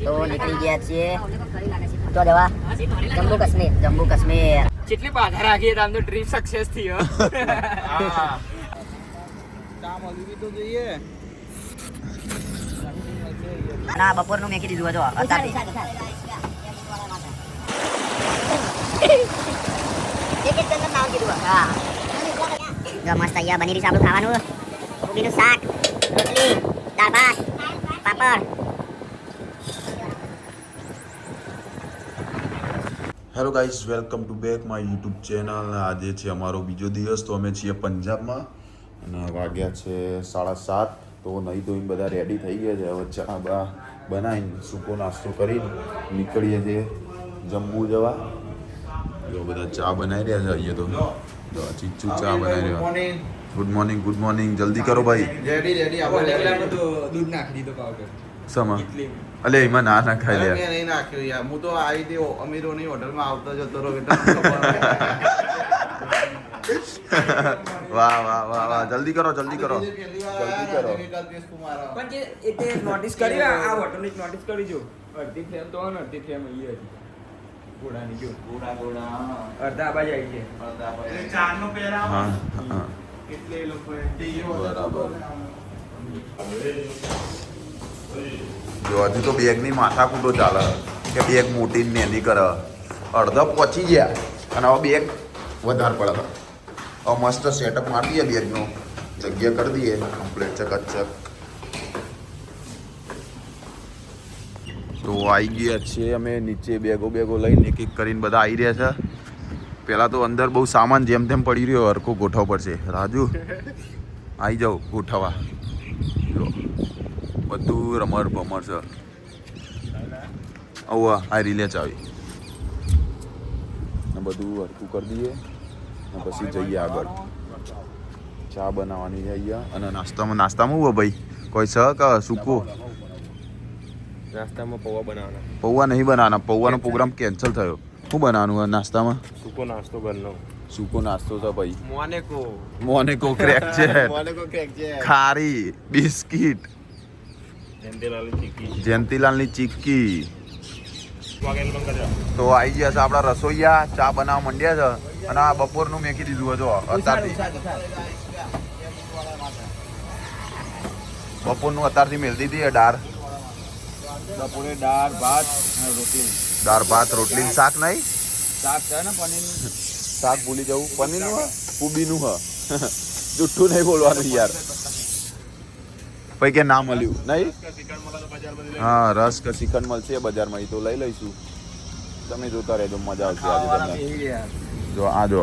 તો નીકળી ગયા છીએ તો જવા જમ્મુ કાશ્મીર. જમ્મુ કાશ્મીર કેટલી બાધા રાખીએ તો આમ તો ટ્રીપ સક્સેસ થઈ હો. કામ હલવી તો જોઈએ. ના બપોરનું મેકી દીધું હતો અત્યારે મસ્ત અહીંયા બની રહી છે આપણું ખાવાનું. કોબીનું શાક, રોટલી, દાળ ભાત, પાપડ. Hello guys, welcome to back my YouTube channel. આજે છે અમારો બીજો દિવસ. તો અમે છીએ પંજાબમાં અને વાગ્યા છે 7:30. તો નહીં ધોઈને બધા રેડી થઈ ગયા છે. હવે ચા બા બનાવીને સૂકો નાસ્તો કરીને નીકળીએ છીએ જમ્મુ જવા. જો બધા ચા બનાવી રહ્યા છે અહીંયા. તો ચીચુ ચા બનાવી રહ્યા. Good morning, good morning. જલ્દી કરો ભાઈ. રેડી આપણે દૂધ નાખી દીધો પાવડર. સમા અલે એમાં ના ખાઈ લે. મેં નહીં નાખ્યું યાર. હું તો આવી દે અમીરોની હોટલમાં આવતો જતો રહો. વાહ વાહ વાહ વાહ. જલ્દી કરો, જલ્દી કરો, જલ્દી કરો. પણ જે તે નોટિસ કરી આ હોટલની નોટિસ કરી જો. અડધી ફ્રેમ તો અને અડધી ફ્રેમ અહીં હતી. ઘોડાની જો. ઘોડા અડધા આબાજ આવી છે. ચારનો પહેરાવ. હા હા એટલે એ લોકોએ બરાબર. જો હજી તો બેગની માથાકૂટો ચાલે કે બેગ મોટી ને નાની કરે. અડધા પહોંચી ગયા અને હવે બેગ વધારે પડે. હવે મસ્ત સેટઅપ મારી દઈએ બેગનો, જગ્યા કરી દઈએ કમ્પ્લીટ ચકચક. તો આવી ગયા છીએ અમે નીચે. બેગો લઈને એક એક કરીને બધા આવી રહ્યા છે. પહેલાં તો અંદર બહુ સામાન જેમ તેમ પડી રહ્યો, હરખો ગોઠવવો પડશે. રાજુ આવી જાઓ ગોઠવવા. જો બધું રમર ભમર છે. આવું આ રીલે ચાવી ને બધું હરખું કરી દઈએ ને પછી જઈએ આગળ. ચા બનાવવાની છે અહીંયા. અને નાસ્તામાં હું ભાઈ કોઈ છે કે સૂકું? નાસ્તામાં પૌવા બનાવવાના. પૌવા નહીં બનાવવાના. પૌવાનો પ્રોગ્રામ કેન્સલ થયો. શું બનાવવાનું નાસ્તામાં? સૂકો નાસ્તો ઘરનો. સૂકો નાસ્તો છે ભાઈ. મોનેકો ક્રેક છે, મોનેકો ક્રેક છે. ખારી બિસ્કિટ, જયંતીલાલની ચીક્કી. તો આવી ગયા છે આપણા રસોઈયા. ચા બનાવવા માંડ્યા છે અને આ બપોરનું મેકી દીધું હતું અત્યારથી. બપોરનું અત્યારથી મેળતી હતી દાળ. બપોરે દાળ ભાત અને રોટલી. દાળ ભાત રોટલી શાક નહીં. શાક છે ને પનીરનું. શાક ભૂલી જવું. પનીરનું હ કુબીનું હ. જુઠ્ઠું નહીં બોલવાનું યાર. પછી કે ના મળ્યું નહીં. હા, રસ કે ચિકન મળશે બજારમાં, એ તો લઈ લઈશું. તમે જોતા રહેજો, મજા આવશે આજે તમને. જો આ જો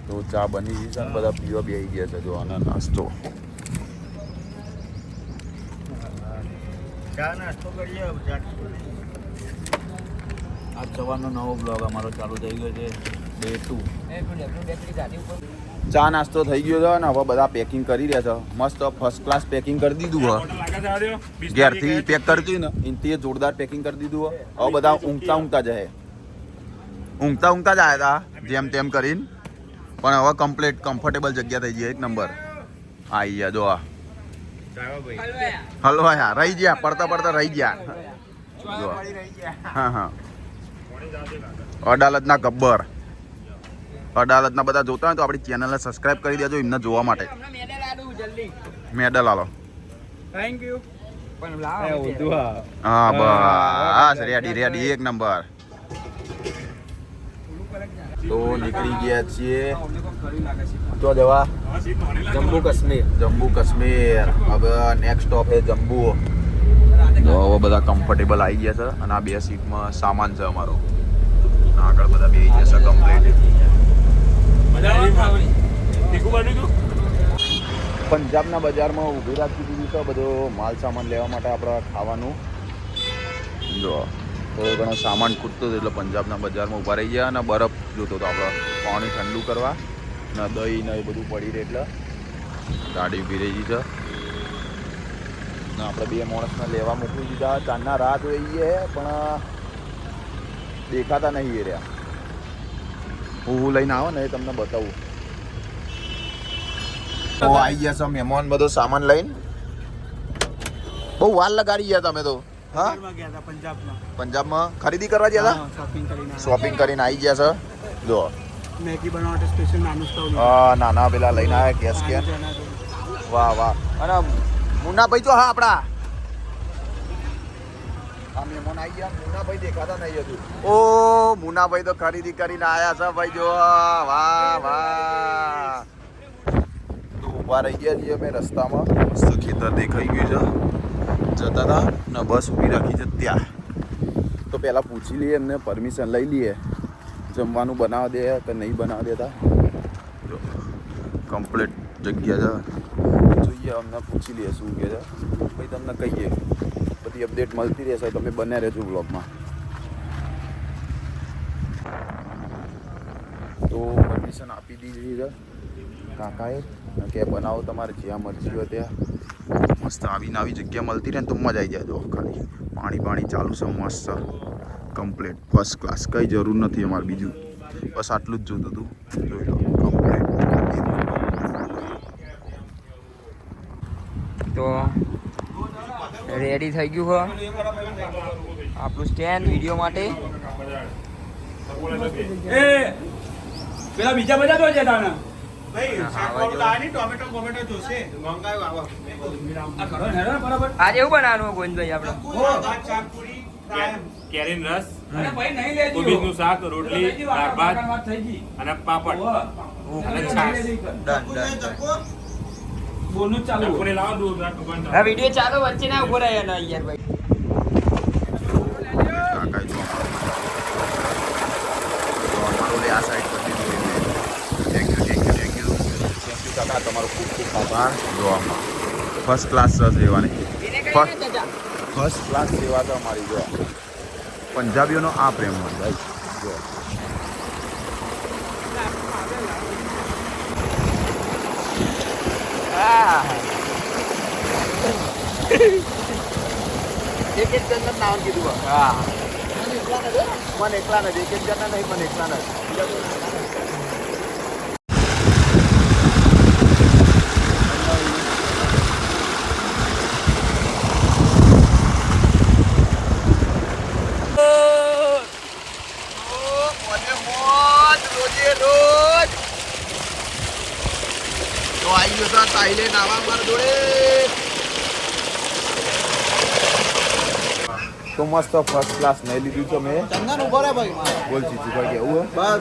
તો ચા બની ગઈ છે. બધા પીવા બેસી ગયા છે. જો આનો નાસ્તો. આજ સવારનો નવો બ્લોગ અમારો ચાલુ થઈ ગયો છે. ડે 2. ચા નાસ્તો થઈ ગયો છે ને હવે બધા પેકિંગ કરી રહ્યા છે. મસ્ત ફર્સ્ટ ક્લાસ પેકિંગ કરી દીધું હોય. ઘેરથી પેક કરતી ને એનથી જોરદાર પેકિંગ કરી દીધું હોય. હવે બધા ઊંઘતા જાય. ઊંઘતા જ આવ્યા હતા જેમ તેમ કરીને. પણ હવે કમ્પ્લીટ કમ્ફર્ટેબલ જગ્યા થઈ ગઈ. એક નંબર આવી ગયા. જો હલવા યાર રહી ગયા. પડતા રહી ગયા. જો હા અડાલતના ગબ્બર. અડાલતના બધા જોતા હોય તો આપણી ચેનલને સબસ્ક્રાઇબ કરી દેજો એમને જોવા માટે. મેડલ આલો. Thank you. પણ હા બસ રેડી એક નંબર. તો નીકળી ગયા છીએ તો જવા જમ્મુ કાશ્મીર. હવે નેક્સ્ટ સ્ટોપ છે જમ્મુ. તો હવે બધા કમ્ફર્ટેબલ આવી ગયા છે અને આ બે સીટમાં સામાન છે અમારો. આગળ બધા બેસી જશે કમ્પ્લીટ. પંજાબના બજારમાં ઊભી રાખી દીધું છે બધો માલ સામાન લેવા માટે. આપણે ખાવાનું જો થોડો ઘણો સામાન ખૂટતો હતો એટલે પંજાબના બજારમાં ઊભા રહી ગયા. અને બરફ જોતો હતો આપણે પાણી ઠંડુ કરવા ને દહીં ને એ બધું પડી રહે એટલે ગાડી ઊભી રહી છે. ને આપણે બે માણસને લેવા મોકલી દીધા. ચાંદના રાહ જોઈએ પણ દેખાતા નહીં એ રહ્યા. હું લઈને આવો ને એ તમને બતાવું. તો આવી ગયા છો મહેમાન બધો સામાન લઈને. બહુ વાર લગાડી ગયા તમે તો. હા પંજાબમાં ખરીદી કરવા ગયા હતા. શોપિંગ કરીને આવી ગયા છો. જો મેગી બનાવવા માટે સ્પેશિયલ નાનું સ્ટવ. હા નાના પેલા લઈને આવ્યા ગેસ કે. વાહ વાહ. અને મુન્નાભાઈ તો હા આપણા આ મહેમાન આવી ગયા. મુન્નાભાઈ દેખાતા નહીં હજુ. ઓ મુન્નાભાઈ તો ખરીદી કરીને આવ્યા છે ભાઈ. જો વાહ વાહ. તો ઊભા રહી ગયા છીએ અમે રસ્તામાં. મસ્ત ખેતર દેખાઈ ગયું છે. જતા હતા ને બસ ઊભી રાખી છે ત્યાં. તો પહેલાં પૂછી લઈએ એમને, પરમિશન લઈ લઈએ જમવાનું બનાવવા દે કે નહીં બનાવવા દેતા. જો કમ્પ્લીટ જગ્યા છે. જોઈએ અમને પૂછી લઈએ શું કહે છે. ભાઈ તમને કહીએ બધી અપડેટ મળતી રહેશે. તમે બને રહેજો બ્લોગમાં. તો પરમિશન આપી દીધી છે કાકાએ કે બનાવો તમારે જ્યાં મરજી હોય ત્યાં. મસ્ત આવીને આવી જગ્યા મળતી રહે ને તો મજા આવી જાય. જો ખાલી પાણી ચાલુ છે મસ્ત કમ્પ્લીટ ફર્સ્ટ ક્લાસ. કંઈ જરૂર નથી અમારે બીજું, બસ આટલું જ જોતું હતું. જોઈ લો કમ્પ્લીટ. તો રેડી થઈ ગયું હો આપણું સ્ટેન્ડ વિડીયો માટે. પેલા બીજા બધા તો છે તાના આજે એવું બનાવવાનું ગોવિંદભાઈ આપણે કેરીન રસ, કોબીજનું શાક, રોટલી, દાળ ભાત અને પાપડ અને છાશ. બોનું ચાલુ કોને લાવો દૂધ રાત ભગવાન. આ વિડીયો ચાલો વચ્ચે ના ઉભો રહ્યા ને યાર ભાઈ. કાકા જો અમારો લે આ સાઈડ પર દીધું. થેન્ક યુ કાકા. તમારો ખૂબ ખૂબ આભાર. જો આમાં ફર્સ્ટ ક્લાસ સેવાની ફર્સ્ટ ક્લાસ સેવા તો અમારી. જો પંજાબીઓનો આ પ્રેમ હોય ભાઈ. જો એક એક જણને નામ કીધું. હા મને એકલા નથી. એક એક જણને નહીં મને એકલા નથી. તો આવી ગયો સર સાહિલે નાવા મારા જોડે. તો મસ્ત ફર્સ્ટ ક્લાસ નહીં લીધું છે મેં. ચંદન ઉભો રે ભાઈ. બોલ ચીચુ ભાઈ કેવું બસ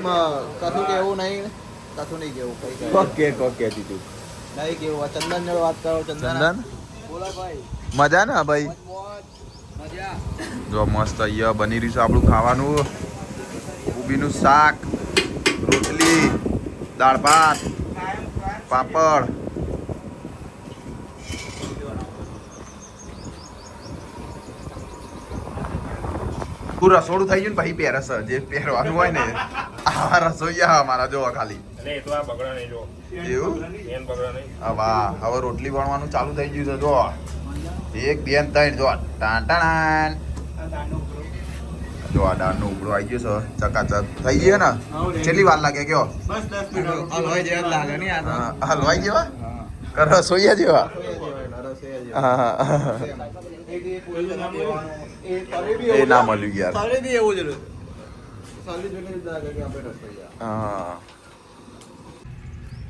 કશું કેવું નહીં, કશું નહીં કેવું. ઓકે ઓકે ચીચુ નહીં કેવું. ચંદન જોડે વાત કરો. ચંદન બોલો ભાઈ. મજા ને ભાઈ. મજા. જો મસ્ત અહીંયા બની રહ્યું છે આપણું ખાવાનું. કોબીનું શાક, રોટલી, દાળ ભાત, પાપડ. તું રસોડું થઈ ગયું ને ભાઈ પહેરસ જે પહેરવાનું હોય ને આ રસોઈયા અમારા જોવા ખાલી. એટલે એ તો આ બગડા નહીં જો. એવું બેન બગડા નહીં. હા વાહ. હવે રોટલી વણવાનું ચાલુ થઈ ગયું છે. જો 1 2 3 જો ટાણ ટાણ. જો આ દાળનો ઉપડો આવી ગયો છે. ચકાચક થઈ ગયો ને. કેટલી વાર લાગે કયો? બસ 10 મિનિટ હલવાઈ જેવા લાગે નહીં આ તો. હલવાઈ જેવા કે રસોઈયા જેવા? હા એ ના મળ્યું યાર. તારે બી એવું જ રહ્યું. સાલી જોઈને જ લાગે કે આપણે રસોઈયા. હા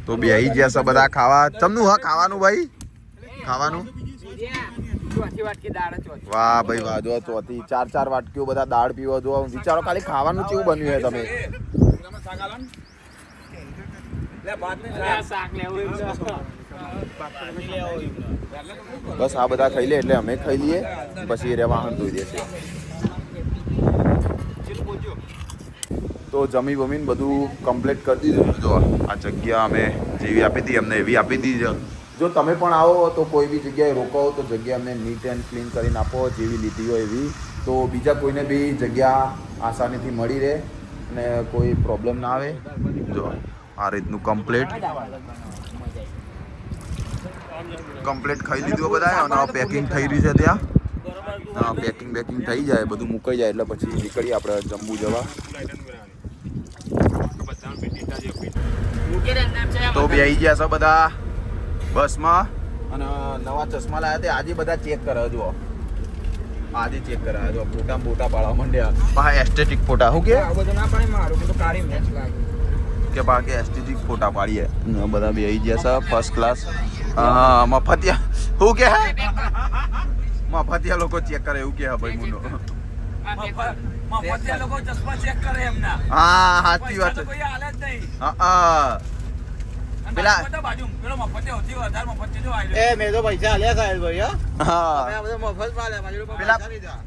તો બે આવી ગયા છે બધા ખાવા. તમનું હા ખાવાનું ભાઈ ખાવાનું. વાહ ભાઈ વાહ. જો ચોથી 4 વાટકીઓ બધા દાળ પીવો. જો વિચારો ખાલી ખાવાનું કેવું બન્યું છે તમે. બસ આ બધા ખાઈ લે એટલે અમે ખાઈ લઈએ પછી રે વાહન ધોઈ દેશે. તો જમી બમીને બધું કમ્પ્લીટ કરી દીધું. જો આ જગ્યા અમે જેવી આપી હતી અમને એવી આપી દીધી. જો તમે પણ આવો તો કોઈ બી જગ્યાએ રોકાવો તો જગ્યા અમને નીટ એન્ડ ક્લીન કરીને આપો જેવી લીધી હોય એવી. તો બીજા કોઈને બી જગ્યા આસાનીથી મળી રહે અને કોઈ પ્રોબ્લેમ ના આવે. જો આ રીતનું કમ્પ્લીટ ખાઈ લીધું બધા. અને પેકિંગ થઈ રહ્યું છે ત્યાં. પેકિંગ થઈ જાય બધું મુકાઈ જાય એટલે પછી નીકળીએ આપણે જમ્બુ જવા. તો બેહી ગયા છો બધા બસમાં અને નવા ચશ્મા લાવ્યા તે આજે બધા ચેક કરે જો આજે ચેક કરે જો ફોટા બોટા પાડવા માંડ્યા પા એસ્થેટિક ફોટા હું કે આ બધું ના પાડે મારું તો કાળી મેચ લાગે કે બાકી એસ્થેટિક ફોટા પાડીએ બધા બેહી ગયા છે ફર્સ્ટ ક્લાસ હા મફતિયા હું કે મફતિયા લોકો ચેક કરે એવું કે ભાઈ મુનો મફતિયા લોકો ચશ્મા ચેક કરે એમના હા સાચી વાત છે કોઈ હાલે જ નહીં હા પેલા બાજુ પેલો મફતિયા હોતી વધારે મફતિયા જો આવ્યો એ મેં તો પૈસા આલ્યા સાહેબ ભાઈ હા હા આ બધા મફત માં આલ્યા બાજુ પેલા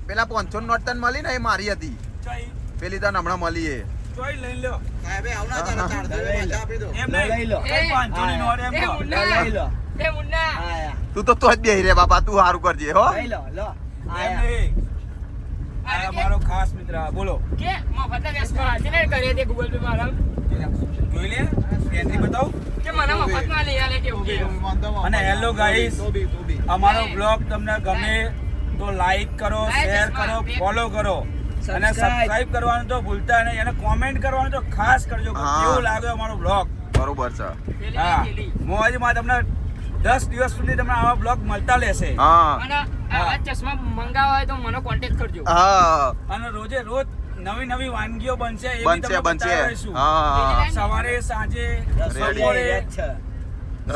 પેલા 500 નોટ તન મળી ને એ મારી હતી ચોઈ પેલી તન હમણાં મળી એ ચોઈ લઈ લ્યો સાહેબ આવના તારા 400 પૈસા આપી દો એમ લઈ લો 500 ની નોટ એમ લો લઈ લો તું તો જ બેહી રે બાપા તું સારું કરજે હો લઈ લો લો એમ નહીં આ મારો ખાસ મિત્ર બોલો જોઈ લે એન્ટ્રી બતાવ અને હેલો ગાઈસ અમારો બ્લોગ તમને ગમે તો લાઈક કરો શેર કરો ફોલો કરો અને સબસ્ક્રાઇબ કરવાનું તો ભૂલતા નહીં અને કોમેન્ટ કરવાનું તો ખાસ કરજો કે હા. કેવું લાગ્યો અમારો બ્લોગ બરોબર છે હા મોજમાં તમને 10 દિવસ સુધી તમને આવા બ્લોગ મળતા રહેશે હા ચશ્મા મંગાવા હોય તો મને કોન્ટેક્ટ કરજો. હા અને રોજે રોજ નવી નવી વાનગીઓ બનશે એ બી બનશે તમને બનશે બતાવી રહીશું. હા સવારે સાંજે રેડી. બપોરે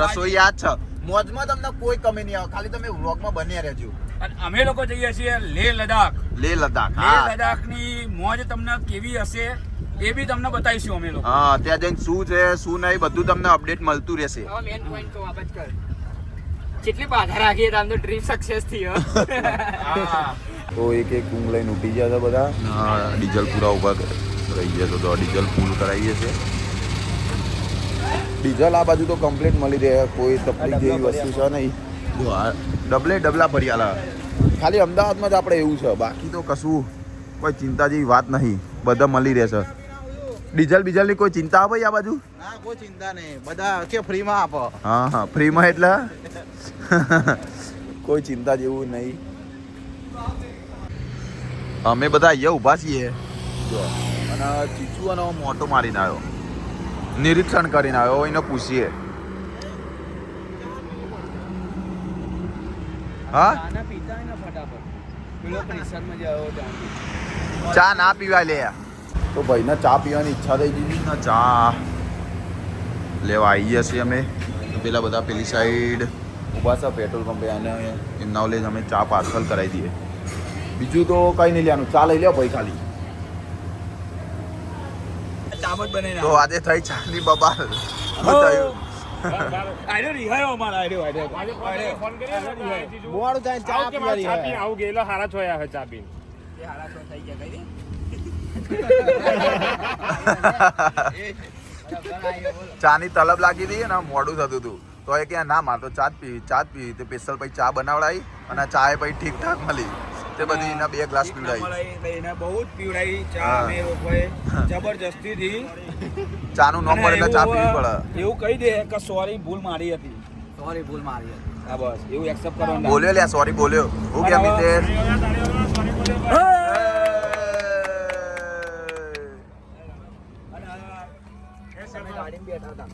રસોઈ યાદ છે મોજમાં તમને કોઈ કમી નહીં આવે ખાલી તમે વ્લોગમાં બન્યા રહેજો અને અમે લોકો જઈએ છીએ લેહ લદ્દાખ લે લદ્દાખ લેહ હા લદ્દાખની મોજ તમને કેવી હશે એ બી તમને બતાવીશું અમે લોકો હા ત્યાં જઈને શું છે શું નહીં બધું તમને અપડેટ મળતું રહેશે હવે મેન પોઈન્ટ કહું આ કર જેટલી બાધા રાખીએ તો આમ તો ટ્રીપ સક્સેસ થઈ હો. હા તો એક એક ઊંઘ લઈને ઉઠી ગયા હતા બધા હા ડીઝલ પૂરા ઉભા રહી ગયા તો ડીઝલ ફૂલ કરાવીએ છે ડીઝલ આ બાજુ તો કમ્પ્લીટ મળી રહે કોઈ તકલીફ જેવી વસ્તુ છે નહીં જો આ ડબલા ભર્યાલા ખાલી અમદાવાદમાં જ આપણે એવું છે બાકી તો કશું કોઈ ચિંતા જેવી વાત નહીં બધા મળી રહેશે ડીઝલની કોઈ ચિંતા આવે આ બાજુ ના કોઈ ચિંતા નહીં બધા કે ફ્રી માં આપો હા હા ફ્રીમાં એટલે કોઈ ચિંતા જેવું નહીં અમે બધા અહીંયા ઊભા છીએ જો અને ચીચુ અને મોટો મારીને આવ્યો નિરીક્ષણ કરીને આવ્યો એને પૂછીએ હા આના પીતા ને ફટાફટ પેલો પ્રેશરમાં જ આવ્યો ત્યાં ચા ના પીવા લે તો ભાઈને ચા પીવાની ઈચ્છા થઈ ગઈ ને ચા લેવા આવીએ છીએ અમે પેલા બધા પેલી સાઈડ ઊભા છે પેટ્રોલ પંપે અને એમના ઓલે જ અમે ચા પાર્સલ કરાવી દઈએ બીજું તો કંઈ નહીં લેવાનું ચા લઈ લો ભાઈ ખાલી ચામચ બનાવીને તો આજે થઈ ચાની બબાલ શું થયું આર્યો રિહાયો અમારા આર્યો ફોન કર્યો બોવાળું જાય ચા પીવાની ચા પીને આવું ગયેલો હારા છોયા હવે ચા પીને ચાની તલબ લાગી હતી ને મોડું થતું હતું તો એ કે ના માર તો ચા જ પીવી તે સ્પેશિયલ પછી ચા બનાવડાવી અને ચા એ પછી ઠીક ઠાક મળી તે બધી એના 2 ગ્લાસ પીવડાવી એને બહુ જ પીવડાવી ચા હા. અમે લોકોએ જબરજસ્તીથી ચાનું નામ પડે એટલે ચા પીવી પડે એવું કહી દે કે સોરી ભૂલ મારી હતી સોરી ભૂલ મારી હતી. હા બસ એવું એક્સેપ્ટ કરવાનું બોલ્યો લ્યા સોરી બોલ્યો હું કે મિતેશ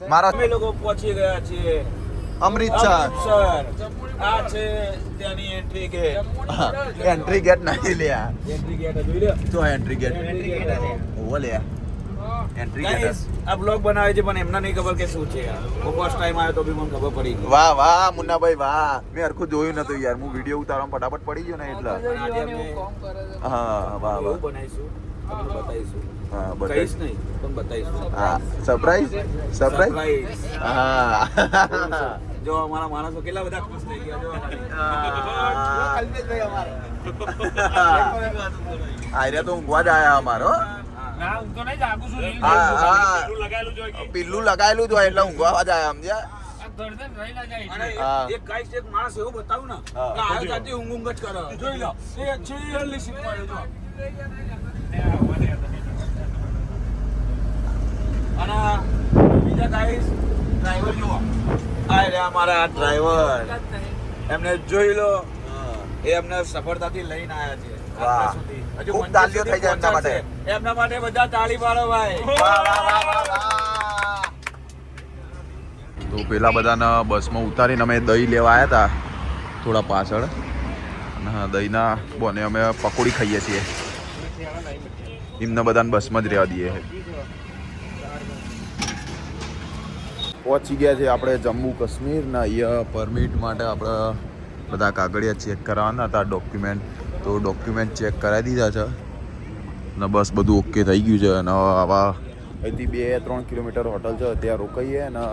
મારા અમે લોકો પહોંચી ગયા છીએ અમૃતસર આ છે ત્યાંની એન્ટ્રી ગેટ એન્ટ્રી ગેટ નહીં લ્યા એન્ટ્રી ગેટ જોઈ લે તો એન્ટ્રી ગેટ ઓવો લ્યા એન્ટ્રી ગેટ Guys, આ બ્લોગ બનાવે છે પણ એમને નહીં ખબર કે શું છે હું ફર્સ્ટ ટાઈમ આવ્યો તો બી મને ખબર પડી ગઈ વાહ વાહ મુન્નાભાઈ વાહ મેં હરખું જોયું નતું યાર હું વિડીયો ઉતારવામાં ફટાફટ પડી ગયો ને એટલે આજે અમે હા વાહ એવું વાહ બનાવીશું તમને બતાવીશું હા કહીશ બતાવીશ નહીં પણ બતાવીશું હા સરપ્રાઈઝ સરપ્રાઈઝ Surprise. હા જો અમારા માણસો કેટલા બધા ખુશ થઈ ગયા જો કલ્પેશભાઈ અમારે આર્યા તો ઊંઘવા જ આયા અમારો ના હું તો નહીં જાગું છું લીલ હા, જોઉં છું. હા. પેલું લગાયેલું જોઈ કે પિલ્લું લગાયેલું જ હોય એટલે ઊંઘવા જ આયા સમજ્યા આ ગરદન રહી ના જાય અને એટલે. હા. એક ગાઈસ એક માણસ એવું બતાવું ને હા. કે આયો ત્યાંથી ઊંઘ ઊંઘ જ કરે જોઈ લો એ છેલ્લી શીખવાડે જો અને બીજા ગાઈસ ડ્રાઈવર જુઓ આ રે અમારા ડ્રાઈવર એમને જોઈ લો એ અમને સફળતાથી લઈને આવ્યા છે વાહ. આટલા સુધી. હજુ ખૂબ મંજિલ તાળીઓ સુધી થઈ જાય એમના માટે. પહોંચાડશે. એમના માટે બધા તાળી પાડો ભાઈ વાહ વાહ વાહ વાહ વાહ તો પેલા બધાને બસમાં ઉતારીને અમે દહીં લેવા આવ્યા હતા થોડા પાછળ, અને દહીંના બોને અમે પકોડી ખાઈએ છીએ. એમને બધાને બસમાં જ રહેવા દઈએ. પહોંચી ગયા છે આપણે જમ્મુ કાશ્મીર ને અહીંયા પરમિટ માટે આપણે બધા કાગળિયા ચેક કરાવવાના હતા, ડોક્યુમેન્ટ. તો ડોક્યુમેન્ટ ચેક કરાવી દીધા છે ને બસ બધું ઓકે થઈ ગયું છે. અને આવા અહીંથી 2-3 કિલોમીટર હોટલ છે, ત્યાં રોકાઈએ અને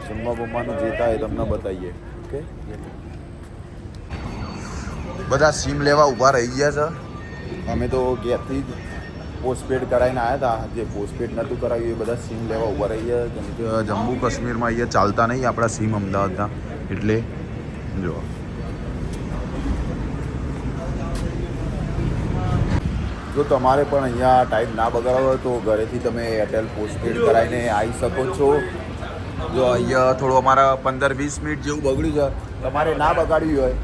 જમવા બમવાનું જે થાય તમને બતાવીએ. ઓકે, બધા સિમ લેવા ઊભા રહી ગયા છે. અમે તો ઘેરથી જ પોસ્ટપેડ કરાવીને આવ્યા હતા. જે પોસ્ટપેડ નહોતું કરાવ્યું એ બધા સિમ લેવા ઊભા રહી ગયા. કેમ કે જમ્મુ કાશ્મીરમાં અહીંયા ચાલતા નહીં આપણા સિમ અમદાવાદના. એટલે જો જો તમારે પણ અહીંયા ટાઈમ ના બગાડવો હોય તો ઘરેથી તમે એરટેલ પોસ્ટપેડ કરાવીને આવી શકો છો. જો અહીંયા થોડું અમારા 15-20 મિનિટ જેવું બગડ્યું છે. તમારે ના બગાડવી હોય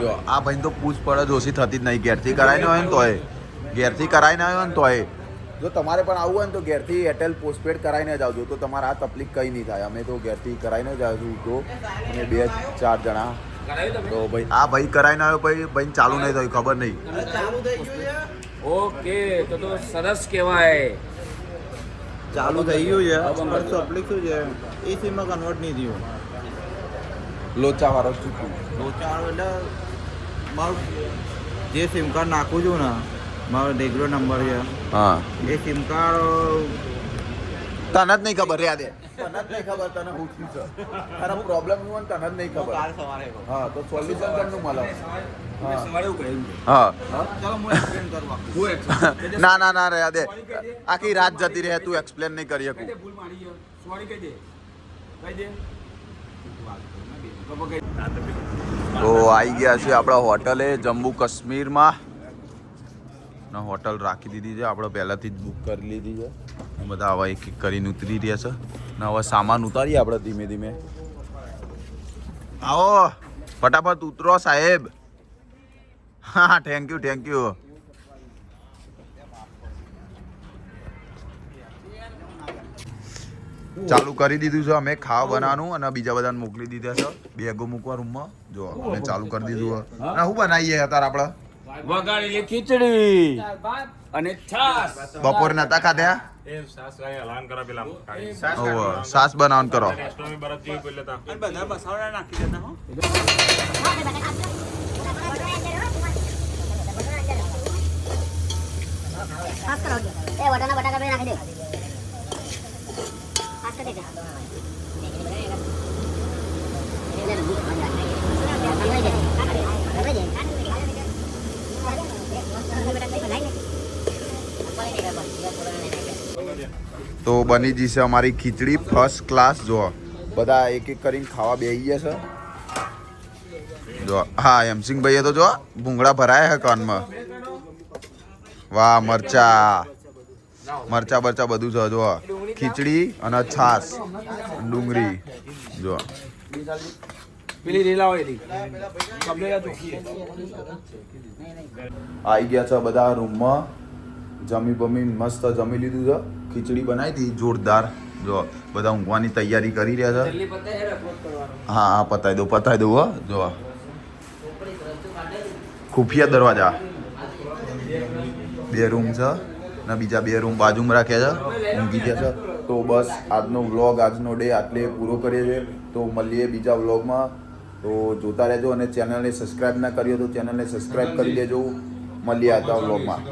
જો આ ભાઈ તો પૂછપરછ ઓછી થતી જ નહીં. ઘેરથી કરાવીને હોય ને તોય, ઘેરથી કરાવીને આવ્યો ને તોય. જો તમારે પણ આવવું હોય ને તો ઘેરથી એરટેલ પોસ્ટપેડ કરાવીને જ આવજો, તો તમારે આ તકલીફ કંઈ નહીં થાય. અમે તો ઘેરથી કરાવીને જ આવીશું. તો અમે 2-4 જણા. તો ભાઈ આ ભાઈ કરાવીને આવ્યો, ભાઈ ચાલુ નહીં થયું, ખબર નહીં. ઓકે, તો સરસ કહેવાય. ચાલુ થઈ ગયું છે, પણ તકલીફ શું છે, એ સિમમાં કન્વર્ટ નહીં થયું. લોચાવાળો ચૂકું લોચાવાળો એટલે મારું જે સિમ કાર્ડ નાખું છું ને, મારો રેગ્યુલર નંબર છે, હા, એ સિમ કાર્ડ તને જ નહીં ખબર. યાદ તને જ નહીં ખબર તને હું શું છે, તારા પ્રોબ્લેમ શું હોય તને જ નહીં ખબર. હા, તો સોલ્યુશન કરનું મળે. હા, ના ના ના રહ્યા દે, આખી રાત જતી રહે, તું એક્સપ્લેન નહીં કરી શકું. તો આવી ગયા છે આપણા હોટલે જમ્મુ કાશ્મીરમાં. હોટલ રાખી દીધી છે આપણે, પહેલાંથી જ બુક કરી લીધી છે. બધા હવે એક એક કરીને ઉતરી રહ્યા છે ને હવે સામાન ઉતારીએ આપણે ધીમે ધીમે. આવો ફટાફટ ઉતરો સાહેબ. હા, થેન્ક યુ થેન્ક યુ. ચાલુ કરી દીધું છે અમે ખાવા બનાવવાનું, અને બીજા બધાને મોકલી દીધા છે બેગો મૂકવા રૂમમાં. જો અમે ચાલુ કરી દીધું. અને શું બનાવીએ અત્યારે આપણે? વગાડેલી ખીચડી અને છાસ. બપોરે નતા ખાધ્યા? સાસ બનાવવાનું કરો. એ વટાણા બટાકા બે નાખી દે. પાસ કરી દે. તો બની જશે અમારી ખીચડી ફર્સ્ટ ક્લાસ. જો બધા એક એક કરીને ખાવા બેસી ગયા છે. જો હા, હેમસિંગભાઈએ તો જો ભૂંગળા ભરાયા છે કાનમાં. વાહ, મરચા બરચા બધું છે. જો ખીચડી અને છાસ, ડુંગળી. જો આવી ગયા છે બધા રૂમમાં. જમી બમી મસ્ત જમી લીધું છે. ખીચડી બનાવી હતી જોરદાર. જો બધા ઊંઘવાની તૈયારી કરી રહ્યા છે. હા હા, પતાવી દઉં હો. જો ખુફિયા દરવાજા 2 રૂમ છે ને બીજા 2 રૂમ બાજુમાં રાખ્યા છે. ઊંઘી ગયા છે. તો બસ આજનો વ્લોગ, આજનો ડે આટલે પૂરો કરીએ છીએ. તો મળીએ બીજા વ્લોગમાં. તો જોતા રહેજો, અને ચેનલને સબસ્ક્રાઈબ ના કરી હોય તો ચેનલને સબસ્ક્રાઈબ કરી દેજો. મળીએ આજના વ્લોગમાં.